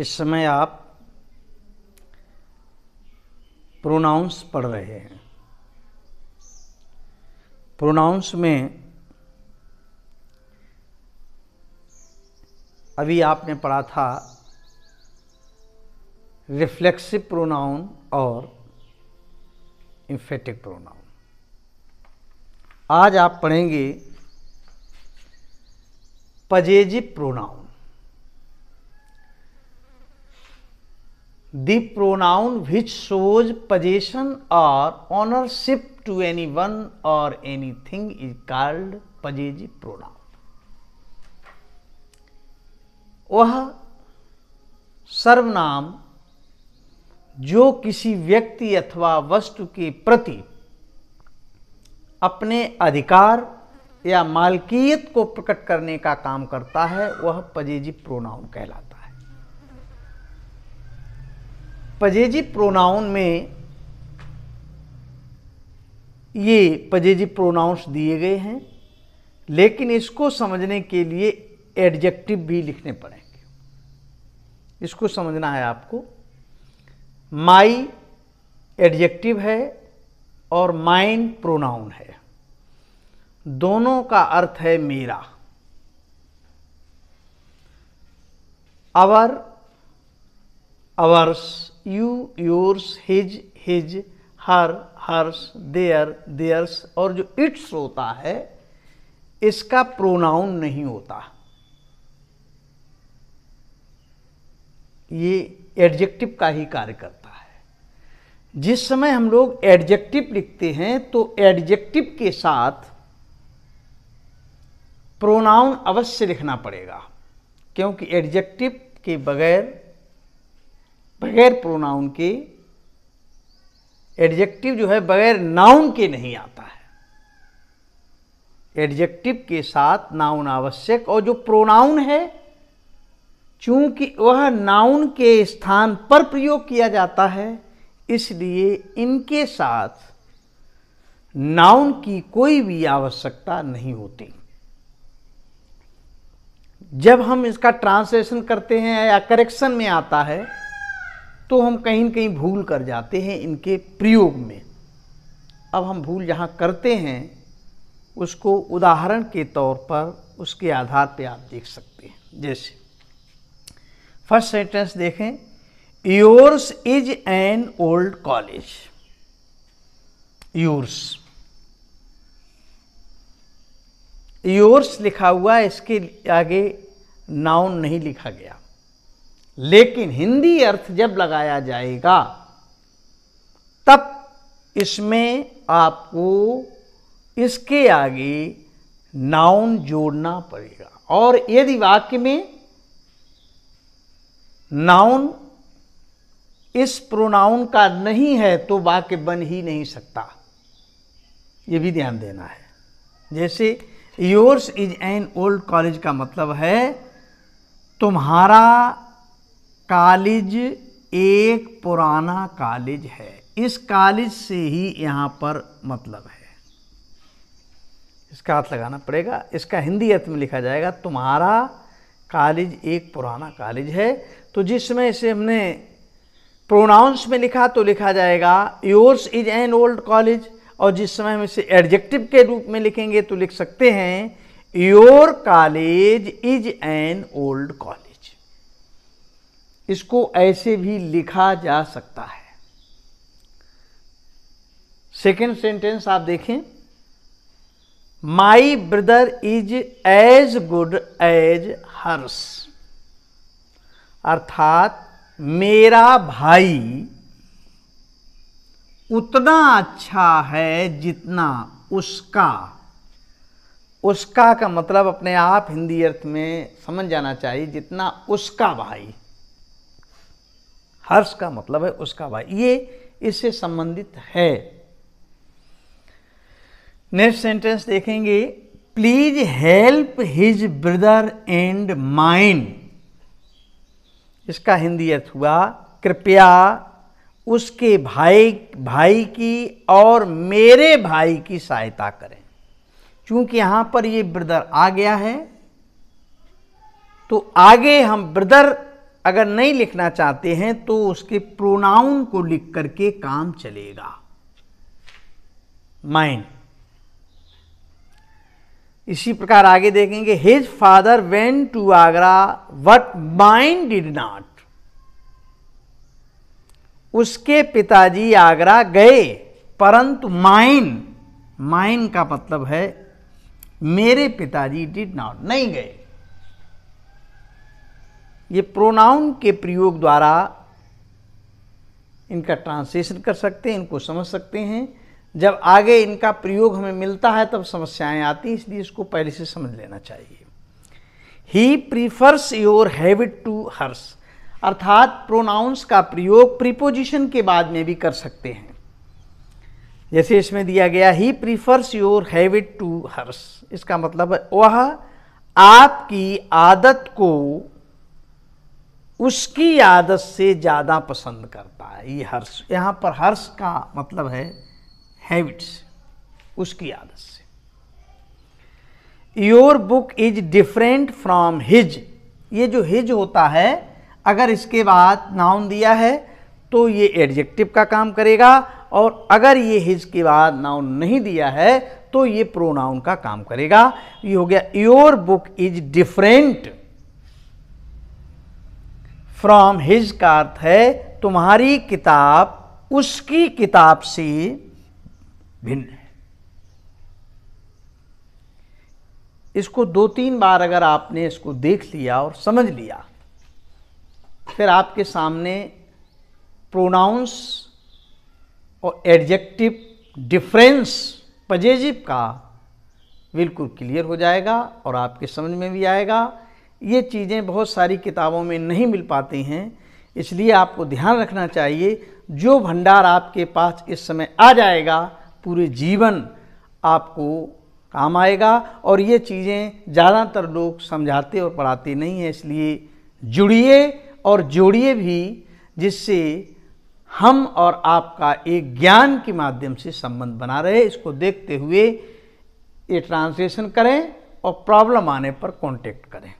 इस समय आप प्रोनाउंस पढ़ रहे हैं। प्रोनाउंस में अभी आपने पढ़ा था रिफ्लेक्सिव प्रोनाउन और एम्फेटिक प्रोनाउन। आज आप पढ़ेंगे possessive pronoun. The pronoun which shows possession or ownership to anyone or anything is called possessive pronoun। वह सर्वनाम जो किसी व्यक्ति अथवा वस्तु के प्रति अपने अधिकार या मालकियत को प्रकट करने का काम करता है, वह पजेजिव प्रोनाउन कहलाता है। पजेजिव प्रोनाउन में ये पजेजिव प्रोनाउंस दिए गए हैं, लेकिन इसको समझने के लिए एडजेक्टिव भी लिखने पड़ेंगे। इसको समझना है आपको। माई एडजेक्टिव है और माइन प्रोनाउन है। दोनों का अर्थ है मेरा। Our, ours, you, yours, his, his, her, hers, their, theirs, और जो इट्स होता है इसका प्रोनाउन नहीं होता। ये एडजेक्टिव का ही कार्य करता है। जिस समय हम लोग एडजेक्टिव लिखते हैं तो एडजेक्टिव के साथ प्रोनाउन अवश्य लिखना पड़ेगा, क्योंकि एडजेक्टिव के बगैर प्रोनाउन के, एडजेक्टिव जो है बगैर नाउन के नहीं आता है। एडजेक्टिव के साथ नाउन आवश्यक, और जो प्रोनाउन है चूंकि वह नाउन के स्थान पर प्रयोग किया जाता है, इसलिए इनके साथ नाउन की कोई भी आवश्यकता नहीं होती। जब हम इसका ट्रांसलेशन करते हैं या करेक्शन में आता है तो हम कहीं न कहीं भूल कर जाते हैं इनके प्रयोग में। अब हम भूल जहाँ करते हैं उसको उदाहरण के तौर पर उसके आधार पर आप देख सकते हैं। जैसे फर्स्ट सेंटेंस देखें, yours is an old college. Yours, yours लिखा हुआ है, इसके आगे नाउन नहीं लिखा गया, लेकिन हिंदी अर्थ जब लगाया जाएगा तब इसमें आपको इसके आगे नाउन जोड़ना पड़ेगा। और यदि वाक्य में नाउन इस प्रोनाउन का नहीं है तो वाक्य बन ही नहीं सकता। ये भी ध्यान देना है। जैसे yours is an old college का मतलब है तुम्हारा कॉलेज एक पुराना कॉलेज है। इस कॉलेज से ही यहाँ पर मतलब है, इसका अर्थ लगाना पड़ेगा। इसका हिंदी अर्थ में लिखा जाएगा तुम्हारा कॉलेज एक पुराना कॉलेज है। तो जिस समय इसे हमने प्रोनाउंस में लिखा तो लिखा जाएगा yours is an old college, और जिस समय हम इसे एडजेक्टिव के रूप में लिखेंगे तो लिख सकते हैं your college is an old college. इसको ऐसे भी लिखा जा सकता है। सेकेंड सेंटेंस आप देखें, my brother is as good as hers. अर्थात मेरा भाई उतना अच्छा है जितना उसका। उसका का मतलब अपने आप हिंदी अर्थ में समझ जाना चाहिए, जितना उसका भाई। हर्ष का मतलब है उसका भाई, ये इससे संबंधित है। नेक्स्ट सेंटेंस देखेंगे, please help his brother and mine. इसका हिंदी अर्थ हुआ कृपया उसके भाई की और मेरे भाई की सहायता करें। चूंकि यहां पर ये ब्रदर आ गया है तो आगे हम ब्रदर अगर नहीं लिखना चाहते हैं तो उसके प्रोनाउन को लिख करके काम चलेगा। माइन। इसी प्रकार आगे देखेंगे, his father went to Agra but mine did not. उसके पिताजी आगरा गए परंतु माइन का मतलब है मेरे पिताजी डिड नॉट, नहीं गए। ये प्रोनाउन के प्रयोग द्वारा इनका ट्रांसलेशन कर सकते हैं, इनको समझ सकते हैं। जब आगे इनका प्रयोग हमें मिलता है तब समस्याएं आती हैं, इसलिए इसको पहले से समझ लेना चाहिए। He prefers your habit to hers, अर्थात प्रोनाउंस का प्रयोग प्रीपोजिशन के बाद में भी कर सकते हैं। जैसे इसमें दिया गया, he prefers your habit to hers, इसका मतलब है वह आपकी आदत को उसकी आदत से ज़्यादा पसंद करता है। ये हर्ष, यहाँ पर हर्ष का मतलब है हैबिट्स, उसकी आदत से। Your book is different from his, ये जो हिज होता है अगर इसके बाद नाउन दिया है तो ये एडजेक्टिव का काम करेगा, और अगर ये हिज के बाद नाउन नहीं दिया है तो ये प्रोनाउन का काम करेगा। ये हो गया your book is different from his का अर्थ है तुम्हारी किताब उसकी किताब से भिन्न है। इसको 2-3 बार अगर आपने इसको देख लिया और समझ लिया, फिर आपके सामने प्रोनाउंस और एडजेक्टिव डिफरेंस पजेजिव का बिल्कुल क्लियर हो जाएगा और आपके समझ में भी आएगा। ये चीज़ें बहुत सारी किताबों में नहीं मिल पाती हैं, इसलिए आपको ध्यान रखना चाहिए। जो भंडार आपके पास इस समय आ जाएगा पूरे जीवन आपको काम आएगा, और ये चीज़ें ज़्यादातर लोग समझाते और पढ़ाते नहीं हैं। इसलिए जुड़िए और जोड़िए भी, जिससे हम और आपका एक ज्ञान के माध्यम से संबंध बना रहे। इसको देखते हुए ये ट्रांसलेशन करें और प्रॉब्लम आने पर कांटेक्ट करें।